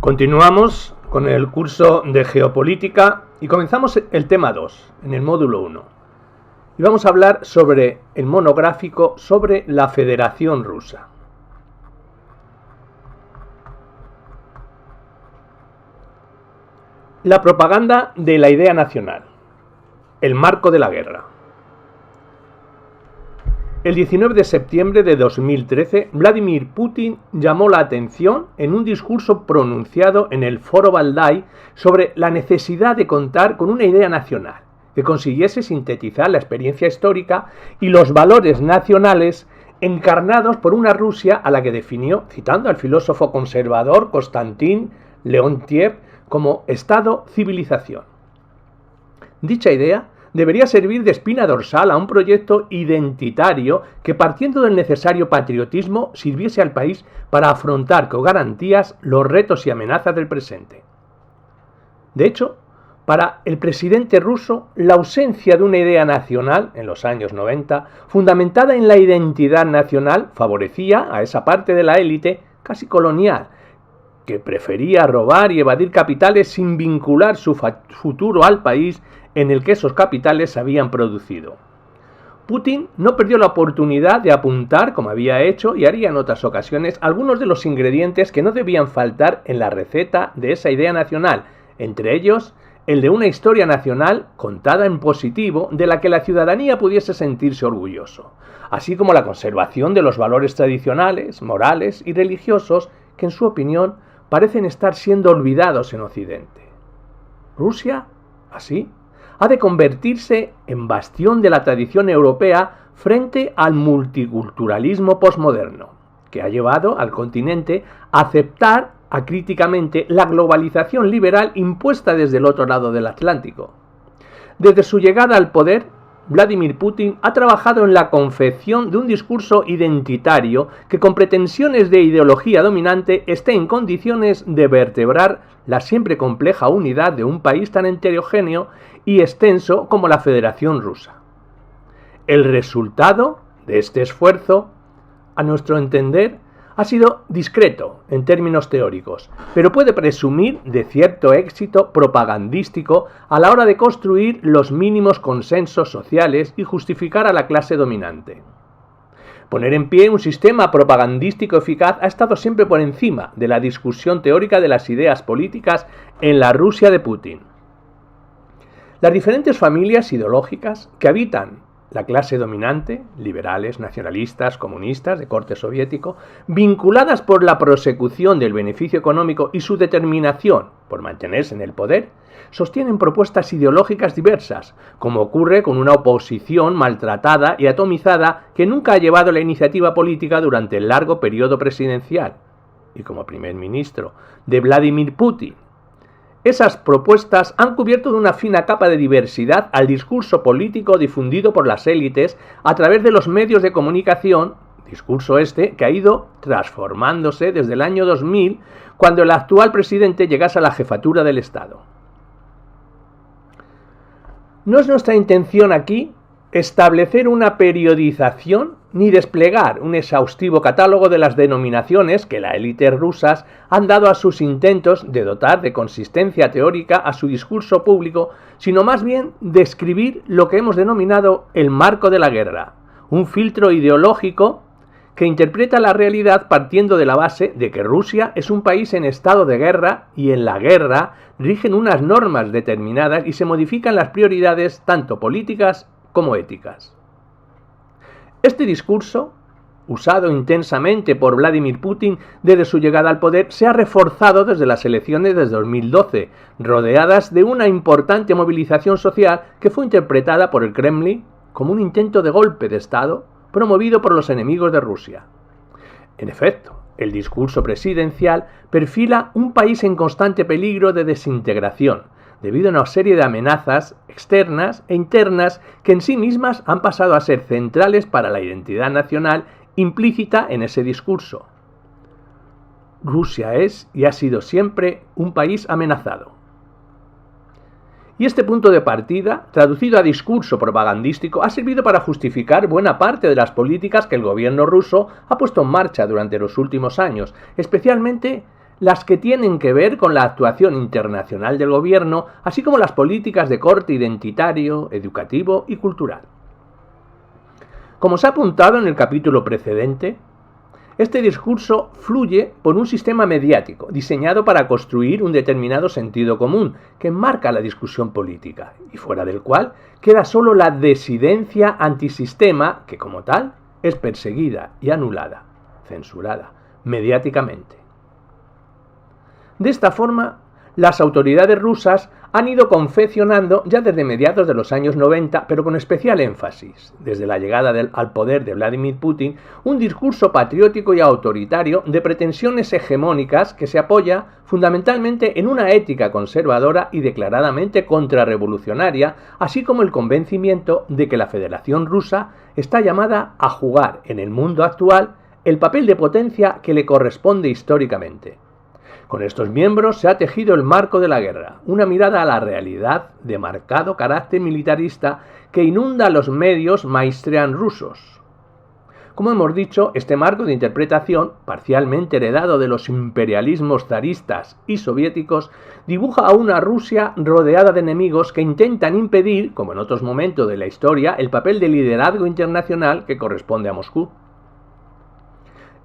Continuamos con el curso de geopolítica y comenzamos el tema 2, en el módulo 1. Y vamos a hablar sobre el monográfico sobre la Federación Rusa. La propaganda de la idea nacional. El marco de la guerra. El 19 de septiembre de 2013, Vladimir Putin llamó la atención en un discurso pronunciado en el Foro Valdai sobre la necesidad de contar con una idea nacional que consiguiese sintetizar la experiencia histórica y los valores nacionales encarnados por una Rusia a la que definió, citando al filósofo conservador Konstantin Leontiev, como Estado-civilización. Dicha idea debería servir de espina dorsal a un proyecto identitario que, partiendo del necesario patriotismo, sirviese al país para afrontar con garantías los retos y amenazas del presente. De hecho, para el presidente ruso, la ausencia de una idea nacional, en los años 90, fundamentada en la identidad nacional, favorecía a esa parte de la élite casi colonial, que prefería robar y evadir capitales sin vincular su futuro al país en el que esos capitales se habían producido. Putin no perdió la oportunidad de apuntar, como había hecho y haría en otras ocasiones, algunos de los ingredientes que no debían faltar en la receta de esa idea nacional, entre ellos el de una historia nacional contada en positivo de la que la ciudadanía pudiese sentirse orgulloso, así como la conservación de los valores tradicionales, morales y religiosos que, en su opinión, parecen estar siendo olvidados en Occidente. Rusia, así, ha de convertirse en bastión de la tradición europea frente al multiculturalismo posmoderno, que ha llevado al continente a aceptar acríticamente la globalización liberal impuesta desde el otro lado del Atlántico. Desde su llegada al poder, Vladimir Putin ha trabajado en la confección de un discurso identitario que, con pretensiones de ideología dominante, esté en condiciones de vertebrar la siempre compleja unidad de un país tan heterogéneo y extenso como la Federación Rusa. El resultado de este esfuerzo, a nuestro entender, ha sido discreto en términos teóricos, pero puede presumir de cierto éxito propagandístico a la hora de construir los mínimos consensos sociales y justificar a la clase dominante. Poner en pie un sistema propagandístico eficaz ha estado siempre por encima de la discusión teórica de las ideas políticas en la Rusia de Putin. Las diferentes familias ideológicas que habitan la clase dominante, liberales, nacionalistas, comunistas, de corte soviético, vinculadas por la prosecución del beneficio económico y su determinación por mantenerse en el poder, sostienen propuestas ideológicas diversas, como ocurre con una oposición maltratada y atomizada que nunca ha llevado la iniciativa política durante el largo periodo presidencial, y como primer ministro de Vladimir Putin. Esas propuestas han cubierto de una fina capa de diversidad al discurso político difundido por las élites a través de los medios de comunicación, discurso este que ha ido transformándose desde el año 2000, cuando el actual presidente llegase a la jefatura del Estado. No es nuestra intención aquí establecer una periodización ni desplegar un exhaustivo catálogo de las denominaciones que las élites rusas han dado a sus intentos de dotar de consistencia teórica a su discurso público, sino más bien describir lo que hemos denominado el marco de la guerra, un filtro ideológico que interpreta la realidad partiendo de la base de que Rusia es un país en estado de guerra y en la guerra rigen unas normas determinadas y se modifican las prioridades tanto políticas como éticas. Este discurso, usado intensamente por Vladimir Putin desde su llegada al poder, se ha reforzado desde las elecciones de 2012, rodeadas de una importante movilización social que fue interpretada por el Kremlin como un intento de golpe de Estado promovido por los enemigos de Rusia. En efecto, el discurso presidencial perfila un país en constante peligro de desintegración, debido a una serie de amenazas externas e internas que en sí mismas han pasado a ser centrales para la identidad nacional implícita en ese discurso. Rusia es y ha sido siempre un país amenazado. Y este punto de partida, traducido a discurso propagandístico, ha servido para justificar buena parte de las políticas que el gobierno ruso ha puesto en marcha durante los últimos años, especialmente las que tienen que ver con la actuación internacional del gobierno, así como las políticas de corte identitario, educativo y cultural. Como se ha apuntado en el capítulo precedente, este discurso fluye por un sistema mediático diseñado para construir un determinado sentido común que marca la discusión política y fuera del cual queda solo la disidencia antisistema que como tal es perseguida y anulada, censurada, mediáticamente. De esta forma, las autoridades rusas han ido confeccionando ya desde mediados de los años 90, pero con especial énfasis, desde la llegada al poder de Vladimir Putin, un discurso patriótico y autoritario de pretensiones hegemónicas que se apoya fundamentalmente en una ética conservadora y declaradamente contrarrevolucionaria, así como el convencimiento de que la Federación Rusa está llamada a jugar en el mundo actual el papel de potencia que le corresponde históricamente. Con estos miembros se ha tejido el marco de la guerra, una mirada a la realidad de marcado carácter militarista que inunda los medios mainstream rusos. Como hemos dicho, este marco de interpretación, parcialmente heredado de los imperialismos zaristas y soviéticos, dibuja a una Rusia rodeada de enemigos que intentan impedir, como en otros momentos de la historia, el papel de liderazgo internacional que corresponde a Moscú.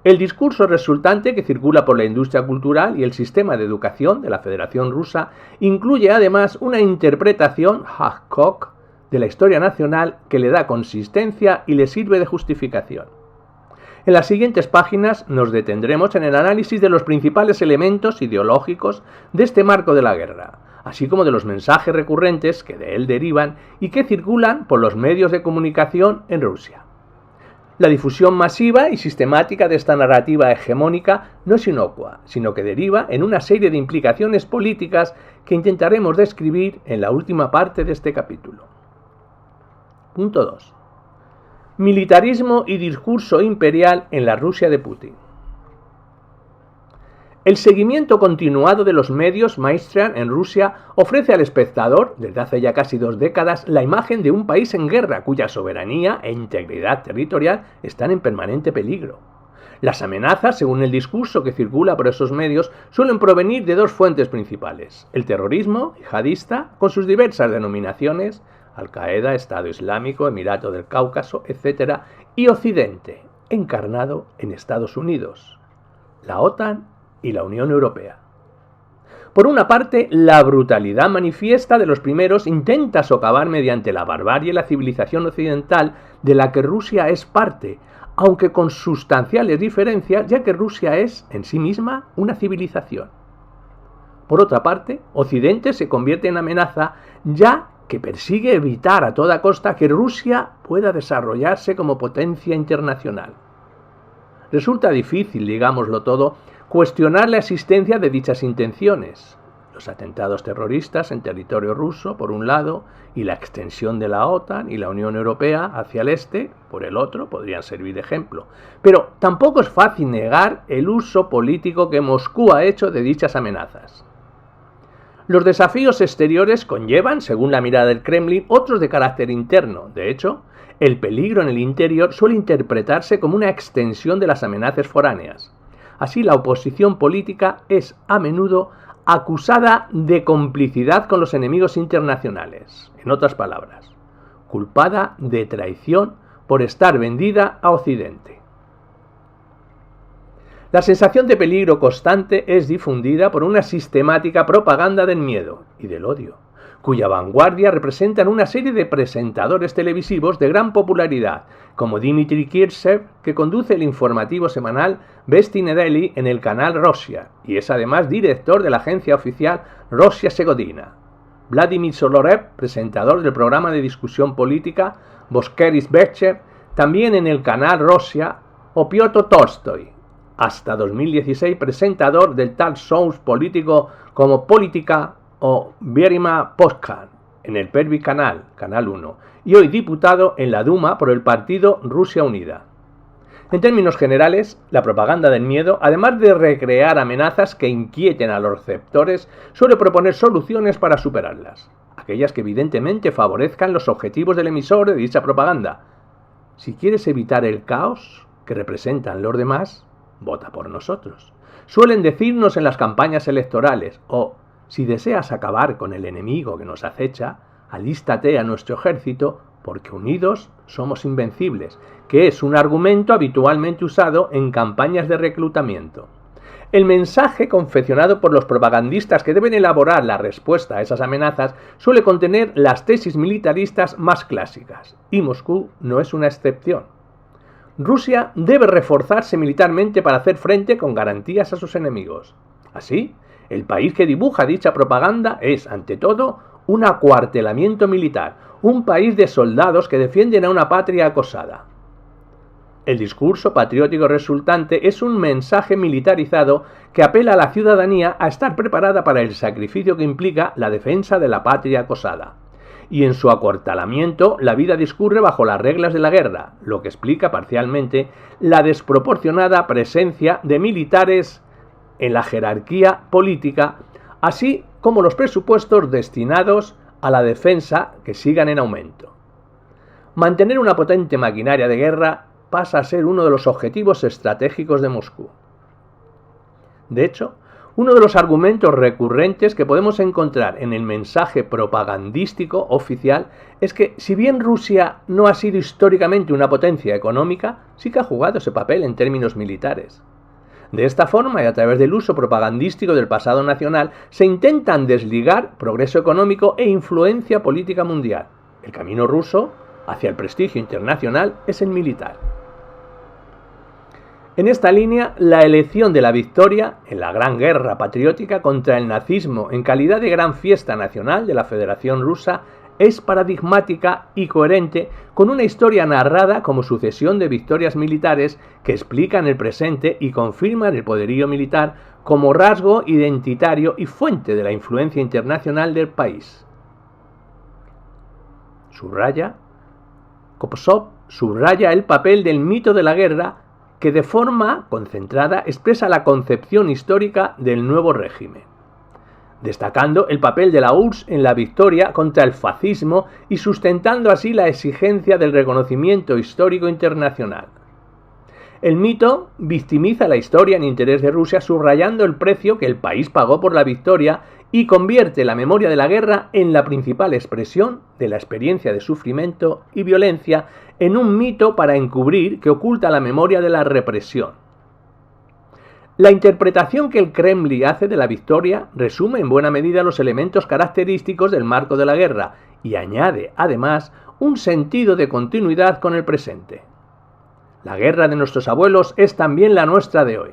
El discurso resultante que circula por la industria cultural y el sistema de educación de la Federación Rusa incluye además una interpretación hardcore de la historia nacional que le da consistencia y le sirve de justificación. En las siguientes páginas nos detendremos en el análisis de los principales elementos ideológicos de este marco de la guerra, así como de los mensajes recurrentes que de él derivan y que circulan por los medios de comunicación en Rusia. La difusión masiva y sistemática de esta narrativa hegemónica no es inocua, sino que deriva en una serie de implicaciones políticas que intentaremos describir en la última parte de este capítulo. Punto 2. Militarismo y discurso imperial en la Rusia de Putin. El seguimiento continuado de los medios mainstream en Rusia ofrece al espectador, desde hace ya casi 2 décadas, la imagen de un país en guerra cuya soberanía e integridad territorial están en permanente peligro. Las amenazas, según el discurso que circula por esos medios, suelen provenir de 2 fuentes principales: el terrorismo yihadista, con sus diversas denominaciones, Al-Qaeda, Estado Islámico, Emirato del Cáucaso, etc., y Occidente, encarnado en Estados Unidos, la OTAN y la Unión Europea. Por una parte, la brutalidad manifiesta de los primeros intenta socavar mediante la barbarie la civilización occidental de la que Rusia es parte, aunque con sustanciales diferencias, ya que Rusia es, en sí misma, una civilización. Por otra parte, Occidente se convierte en amenaza, ya que persigue evitar a toda costa que Rusia pueda desarrollarse como potencia internacional. Resulta difícil, digámoslo todo, cuestionar la existencia de dichas intenciones. Los atentados terroristas en territorio ruso, por un lado, y la extensión de la OTAN y la Unión Europea hacia el este, por el otro, podrían servir de ejemplo. Pero tampoco es fácil negar el uso político que Moscú ha hecho de dichas amenazas. Los desafíos exteriores conllevan, según la mirada del Kremlin, otros de carácter interno. De hecho, el peligro en el interior suele interpretarse como una extensión de las amenazas foráneas. Así, la oposición política es a menudo acusada de complicidad con los enemigos internacionales. En otras palabras, culpada de traición por estar vendida a Occidente. La sensación de peligro constante es difundida por una sistemática propaganda del miedo y del odio, cuya vanguardia representan una serie de presentadores televisivos de gran popularidad, como Dmitry Kirsev, que conduce el informativo semanal Vesti Nedeli en el canal Rosia, y es además director de la agencia oficial Rosia Segodina; Vladimir Solorev, presentador del programa de discusión política Boskeris Vecher, también en el canal Rosia; o Piotr Tolstoy, hasta 2016 presentador del talk shows político como Política o Vierima Podcast en el Pervi Canal, Canal 1, y hoy diputado en la Duma por el partido Rusia Unida. En términos generales, la propaganda del miedo, además de recrear amenazas que inquieten a los receptores, suele proponer soluciones para superarlas, aquellas que evidentemente favorezcan los objetivos del emisor de dicha propaganda. Si quieres evitar el caos que representan los demás, vota por nosotros. suelen decirnos en las campañas electorales, o si deseas acabar con el enemigo que nos acecha, alístate a nuestro ejército porque unidos somos invencibles, que es un argumento habitualmente usado en campañas de reclutamiento. El mensaje confeccionado por los propagandistas que deben elaborar la respuesta a esas amenazas suele contener las tesis militaristas más clásicas, y Moscú no es una excepción. Rusia debe reforzarse militarmente para hacer frente con garantías a sus enemigos. Así, el país que dibuja dicha propaganda es, ante todo, un acuartelamiento militar, un país de soldados que defienden a una patria acosada. El discurso patriótico resultante es un mensaje militarizado que apela a la ciudadanía a estar preparada para el sacrificio que implica la defensa de la patria acosada. Y en su acuartelamiento, la vida discurre bajo las reglas de la guerra, lo que explica parcialmente la desproporcionada presencia de militares en la jerarquía política, así como los presupuestos destinados a la defensa que sigan en aumento. Mantener una potente maquinaria de guerra pasa a ser uno de los objetivos estratégicos de Moscú. De hecho, uno de los argumentos recurrentes que podemos encontrar en el mensaje propagandístico oficial es que, si bien Rusia no ha sido históricamente una potencia económica, sí que ha jugado ese papel en términos militares. De esta forma, y a través del uso propagandístico del pasado nacional, se intentan desligar progreso económico e influencia política mundial. El camino ruso hacia el prestigio internacional es el militar. En esta línea, la elección de la victoria en la Gran Guerra Patriótica contra el nazismo en calidad de gran fiesta nacional de la Federación Rusa es paradigmática y coherente con una historia narrada como sucesión de victorias militares que explican el presente y confirman el poderío militar como rasgo identitario y fuente de la influencia internacional del país. Kopsov subraya el papel del mito de la guerra que de forma concentrada expresa la concepción histórica del nuevo régimen, destacando el papel de la URSS en la victoria contra el fascismo y sustentando así la exigencia del reconocimiento histórico internacional. El mito victimiza la historia en interés de Rusia, subrayando el precio que el país pagó por la victoria y convierte la memoria de la guerra en la principal expresión de la experiencia de sufrimiento y violencia en un mito para encubrir que oculta la memoria de la represión. La interpretación que el Kremlin hace de la victoria resume en buena medida los elementos característicos del marco de la guerra y añade, además, un sentido de continuidad con el presente. La guerra de nuestros abuelos es también la nuestra de hoy.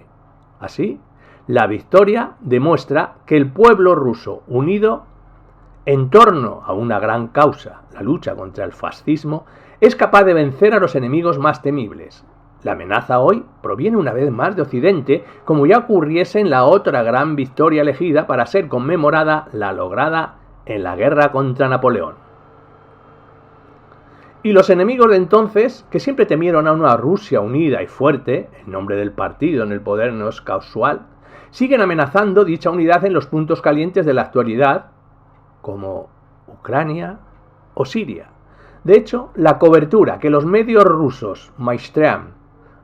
Así, la victoria demuestra que el pueblo ruso, unido en torno a una gran causa, la lucha contra el fascismo, es capaz de vencer a los enemigos más temibles. La amenaza hoy proviene una vez más de Occidente, como ya ocurriese en la otra gran victoria elegida para ser conmemorada, la lograda en la guerra contra Napoleón. Y los enemigos de entonces, que siempre temieron a una Rusia unida y fuerte, el nombre del partido en el poder no es casual, siguen amenazando dicha unidad en los puntos calientes de la actualidad, como Ucrania o Siria. De hecho, la cobertura que los medios rusos Mainstream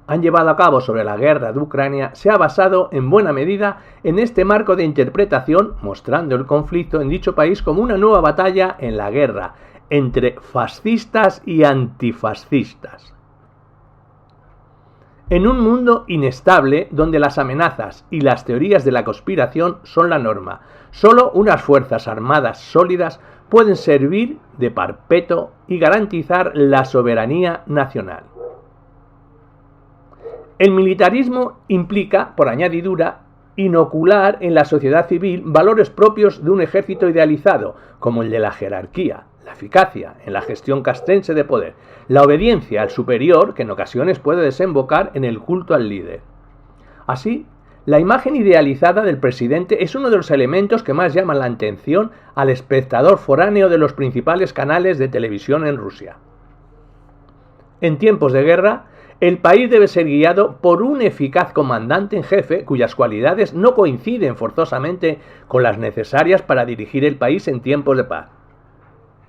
han llevado a cabo sobre la guerra de Ucrania se ha basado en buena medida en este marco de interpretación, mostrando el conflicto en dicho país como una nueva batalla en la guerra entre fascistas y antifascistas. En un mundo inestable donde las amenazas y las teorías de la conspiración son la norma, solo unas fuerzas armadas sólidas pueden servir de parapeto y garantizar la soberanía nacional. El militarismo implica, por añadidura, inocular en la sociedad civil valores propios de un ejército idealizado, como el de la jerarquía, la eficacia en la gestión castrense de poder, la obediencia al superior, que en ocasiones puede desembocar en el culto al líder. Así, la imagen idealizada del presidente es uno de los elementos que más llaman la atención al espectador foráneo de los principales canales de televisión en Rusia. En tiempos de guerra, el país debe ser guiado por un eficaz comandante en jefe cuyas cualidades no coinciden forzosamente con las necesarias para dirigir el país en tiempos de paz.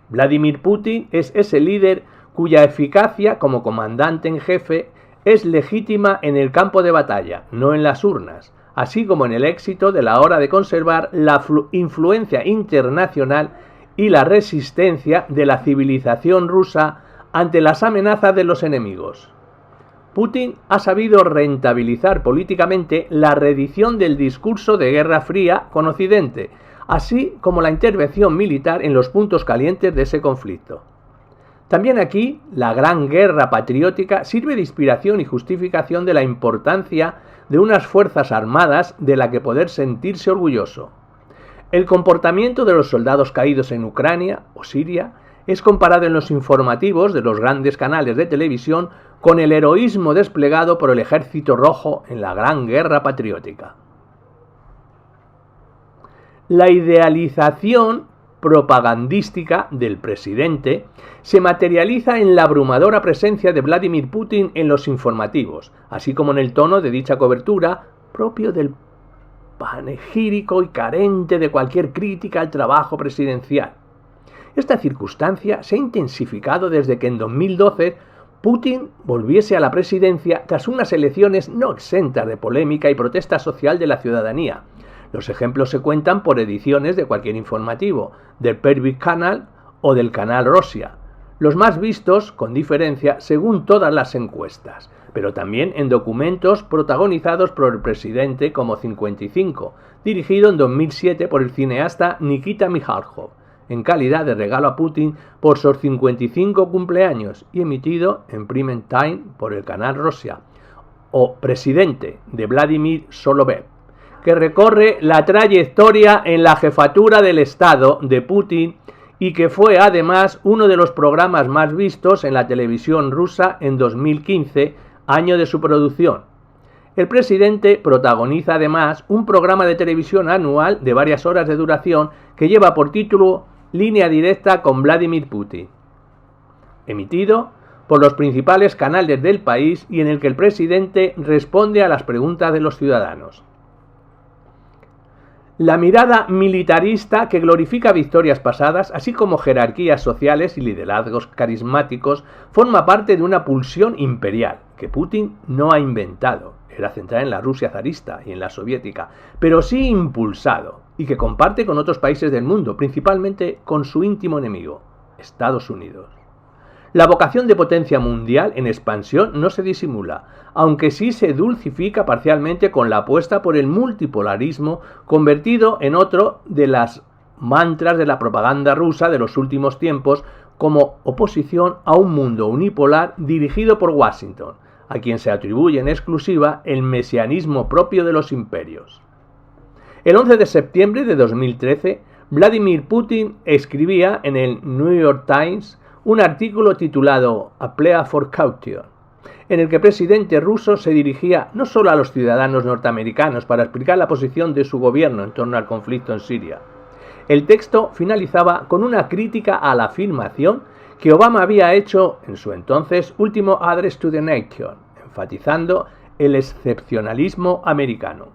Vladimir Putin es ese líder cuya eficacia como comandante en jefe es legítima en el campo de batalla, no en las urnas, así como en el éxito de la hora de conservar la influencia internacional y la resistencia de la civilización rusa ante las amenazas de los enemigos. Putin ha sabido rentabilizar políticamente la reedición del discurso de Guerra Fría con Occidente, así como la intervención militar en los puntos calientes de ese conflicto. También aquí, la Gran Guerra Patriótica sirve de inspiración y justificación de la importancia de unas fuerzas armadas de la que poder sentirse orgulloso. El comportamiento de los soldados caídos en Ucrania o Siria es comparado en los informativos de los grandes canales de televisión con el heroísmo desplegado por el Ejército Rojo en la Gran Guerra Patriótica. La idealización propagandística del presidente se materializa en la abrumadora presencia de Vladimir Putin en los informativos, así como en el tono de dicha cobertura propio del panegírico y carente de cualquier crítica al trabajo presidencial. Esta circunstancia se ha intensificado desde que en 2012 Putin volviese a la presidencia tras unas elecciones no exentas de polémica y protesta social de la ciudadanía. Los ejemplos se cuentan por ediciones de cualquier informativo, del Первый Canal o del Canal Rosia, los más vistos, con diferencia, según todas las encuestas, pero también en documentos protagonizados por el presidente como 55, dirigido en 2007 por el cineasta Nikita Mikhalkov, en calidad de regalo a Putin por sus 55 cumpleaños y emitido en prime time por el Canal Rosia, o Presidente, de Vladimir Solovev, que recorre la trayectoria en la jefatura del Estado de Putin y que fue además uno de los programas más vistos en la televisión rusa en 2015, año de su producción. El presidente protagoniza además un programa de televisión anual de varias horas de duración que lleva por título Línea directa con Vladimir Putin, emitido por los principales canales del país y en el que el presidente responde a las preguntas de los ciudadanos. La mirada militarista que glorifica victorias pasadas, así como jerarquías sociales y liderazgos carismáticos, forma parte de una pulsión imperial que Putin no ha inventado, era centrada en la Rusia zarista y en la soviética, pero sí impulsado, y que comparte con otros países del mundo, principalmente con su íntimo enemigo, Estados Unidos. La vocación de potencia mundial en expansión no se disimula, aunque sí se dulcifica parcialmente con la apuesta por el multipolarismo, convertido en otro de las mantras de la propaganda rusa de los últimos tiempos, como oposición a un mundo unipolar dirigido por Washington, a quien se atribuye en exclusiva el mesianismo propio de los imperios. El 11 de septiembre de 2013, Vladimir Putin escribía en el New York Times un artículo titulado A Plea for Caution, en el que el presidente ruso se dirigía no solo a los ciudadanos norteamericanos para explicar la posición de su gobierno en torno al conflicto en Siria. El texto finalizaba con una crítica a la afirmación que Obama había hecho en su entonces último Address to the Nation, enfatizando el excepcionalismo americano.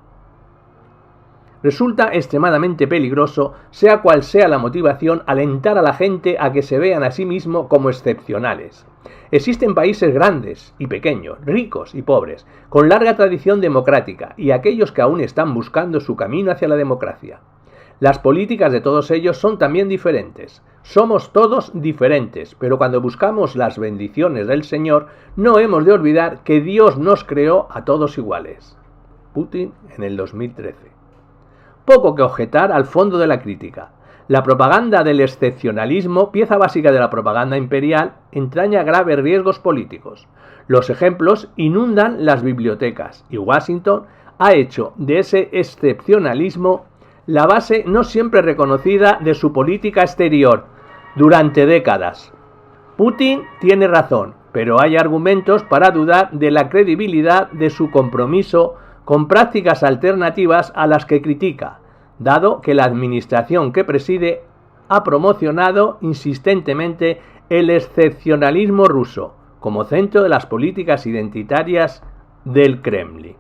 Resulta extremadamente peligroso, sea cual sea la motivación, alentar a la gente a que se vean a sí mismos como excepcionales. Existen países grandes y pequeños, ricos y pobres, con larga tradición democrática y aquellos que aún están buscando su camino hacia la democracia. Las políticas de todos ellos son también diferentes. Somos todos diferentes, pero cuando buscamos las bendiciones del Señor, no hemos de olvidar que Dios nos creó a todos iguales. Putin en el 2013. Poco que objetar al fondo de la crítica. La propaganda del excepcionalismo, pieza básica de la propaganda imperial, entraña graves riesgos políticos. Los ejemplos inundan las bibliotecas y Washington ha hecho de ese excepcionalismo la base no siempre reconocida de su política exterior durante décadas. Putin tiene razón, pero hay argumentos para dudar de la credibilidad de su compromiso con prácticas alternativas a las que critica, dado que la administración que preside ha promocionado insistentemente el excepcionalismo ruso como centro de las políticas identitarias del Kremlin.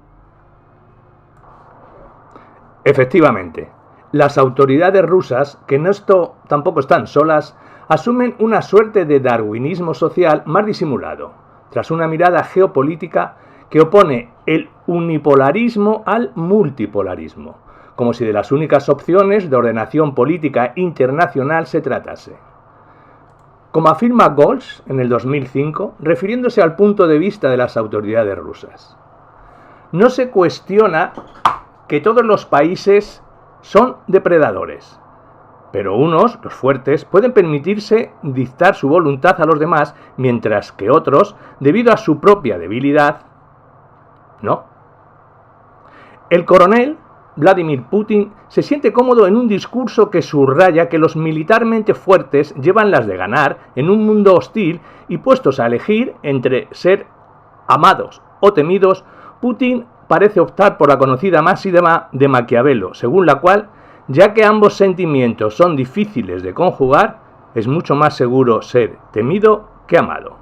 Efectivamente, las autoridades rusas, que en esto tampoco están solas, asumen una suerte de darwinismo social más disimulado, tras una mirada geopolítica que opone el unipolarismo al multipolarismo, como si de las únicas opciones de ordenación política internacional se tratase. Como afirma Goltz en el 2005, refiriéndose al punto de vista de las autoridades rusas, no se cuestiona que todos los países son depredadores, pero unos, los fuertes, pueden permitirse dictar su voluntad a los demás, mientras que otros, debido a su propia debilidad, no. El coronel Vladimir Putin se siente cómodo en un discurso que subraya que los militarmente fuertes llevan las de ganar en un mundo hostil y puestos a elegir entre ser amados o temidos, Putin parece optar por la conocida máxima de Maquiavelo, según la cual, ya que ambos sentimientos son difíciles de conjugar, es mucho más seguro ser temido que amado.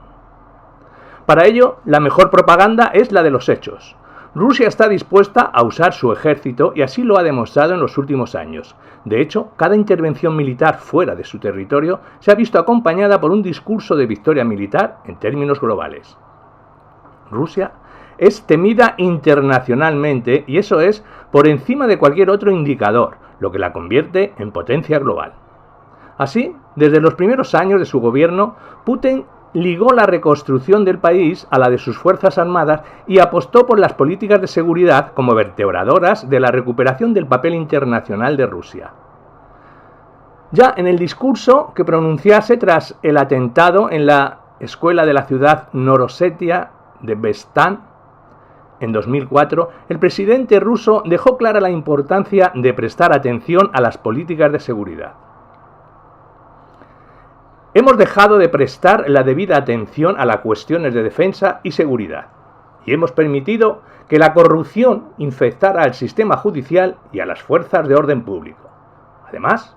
Para ello, la mejor propaganda es la de los hechos. Rusia está dispuesta a usar su ejército y así lo ha demostrado en los últimos años. De hecho, cada intervención militar fuera de su territorio se ha visto acompañada por un discurso de victoria militar en términos globales. Rusia es temida internacionalmente y eso es por encima de cualquier otro indicador, lo que la convierte en potencia global. Así, desde los primeros años de su gobierno, Putin ligó la reconstrucción del país a la de sus fuerzas armadas y apostó por las políticas de seguridad como vertebradoras de la recuperación del papel internacional de Rusia. Ya en el discurso que pronunciase tras el atentado en la escuela de la ciudad Norosetia de Bestán en 2004, el presidente ruso dejó clara la importancia de prestar atención a las políticas de seguridad. Hemos dejado de prestar la debida atención a las cuestiones de defensa y seguridad, y hemos permitido que la corrupción infectara al sistema judicial y a las fuerzas de orden público. Además,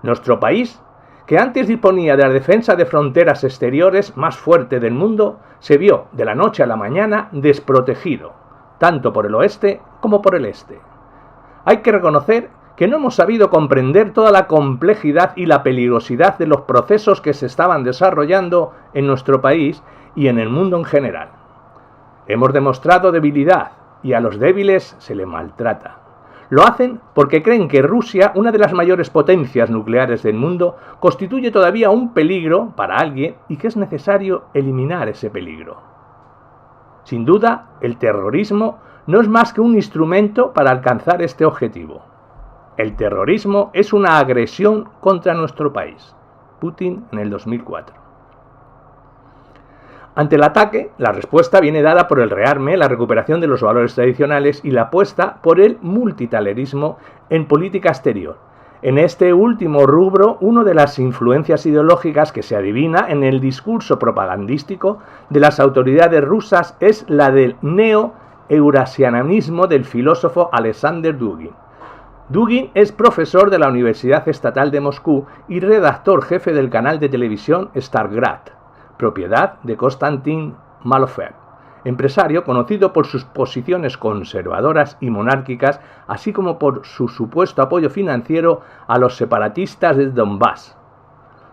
nuestro país, que antes disponía de la defensa de fronteras exteriores más fuerte del mundo, se vio de la noche a la mañana desprotegido, tanto por el oeste como por el este. Hay que reconocer que no hemos sabido comprender toda la complejidad y la peligrosidad de los procesos que se estaban desarrollando en nuestro país y en el mundo en general. Hemos demostrado debilidad y a los débiles se les maltrata. Lo hacen porque creen que Rusia, una de las mayores potencias nucleares del mundo, constituye todavía un peligro para alguien y que es necesario eliminar ese peligro. Sin duda, el terrorismo no es más que un instrumento para alcanzar este objetivo. El terrorismo es una agresión contra nuestro país. Putin en el 2004. Ante el ataque, la respuesta viene dada por el rearme, la recuperación de los valores tradicionales y la apuesta por el multilateralismo en política exterior. En este último rubro, una de las influencias ideológicas que se adivina en el discurso propagandístico de las autoridades rusas es la del neo-eurasianismo del filósofo Alexander Dugin. Dugin es profesor de la Universidad Estatal de Moscú y redactor jefe del canal de televisión Stargrad, propiedad de Konstantin Malofev, empresario conocido por sus posiciones conservadoras y monárquicas, así como por su supuesto apoyo financiero a los separatistas de Donbass.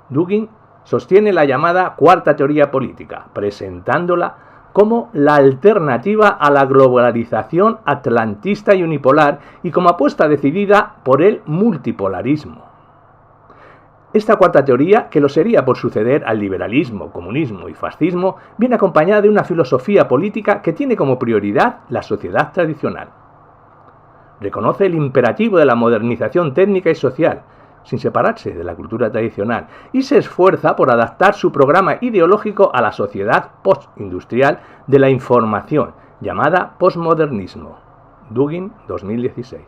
Dugin sostiene la llamada cuarta teoría política, presentándola como la alternativa a la globalización atlantista y unipolar y como apuesta decidida por el multipolarismo. Esta cuarta teoría, que lo sería por suceder al liberalismo, comunismo y fascismo, viene acompañada de una filosofía política que tiene como prioridad la sociedad tradicional. Reconoce el imperativo de la modernización técnica y social, sin separarse de la cultura tradicional, y se esfuerza por adaptar su programa ideológico a la sociedad postindustrial de la información, llamada posmodernismo. Dugin, 2016.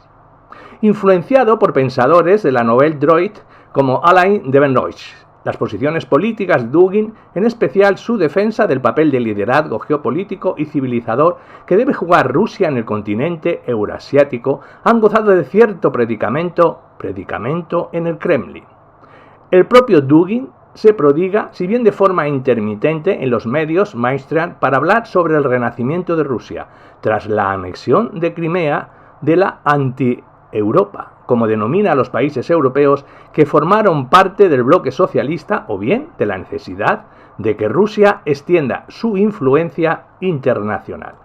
Influenciado por pensadores de la Nouvelle Droite como Alain de Benoist. Las posiciones políticas de Dugin, en especial su defensa del papel de liderazgo geopolítico y civilizador que debe jugar Rusia en el continente eurasiático, han gozado de cierto predicamento en el Kremlin. El propio Dugin se prodiga, si bien de forma intermitente, en los medios mainstream para hablar sobre el renacimiento de Rusia, tras la anexión de Crimea de la anti-Europa, como denomina a los países europeos que formaron parte del bloque socialista, o bien de la necesidad de que Rusia extienda su influencia internacional.